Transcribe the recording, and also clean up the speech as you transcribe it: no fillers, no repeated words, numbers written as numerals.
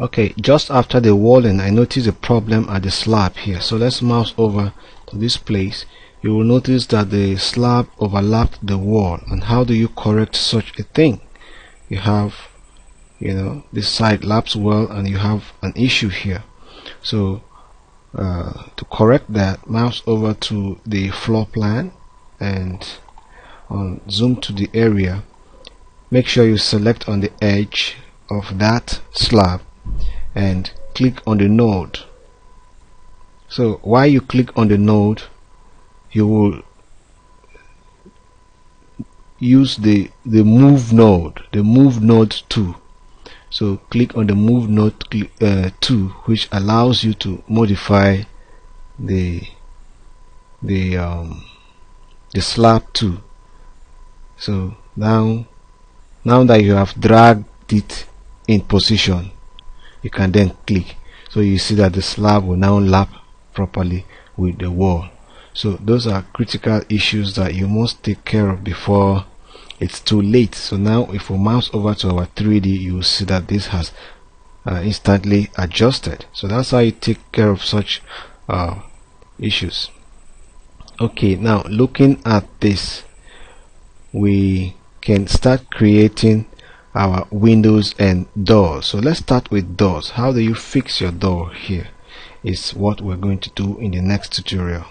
Okay, just after the walling, I noticed a problem at the slab here. So let's mouse over to this place. You will notice that the slab overlapped the wall. And how do you correct such a thing? You have, this side laps well, and you have an issue here. So to correct that, mouse over to the floor plan and zoom to the area. Make sure you select on the edge of that slab and click on the node. So while you click on the node, you will use the move node tool. So click on the move node tool, which allows you to modify the slab tool. So now that you have dragged it in position, you can then click. So you see that the slab will now lap properly with the wall. So those are critical issues that you must take care of before it's too late. So now if we mouse over to our 3D, you will see that this has instantly adjusted. So that's how you take care of such issues. Okay, now looking at this, we can start creating our windows and doors. So let's start with doors. How do you fix your door here is what we're going to do in the next tutorial.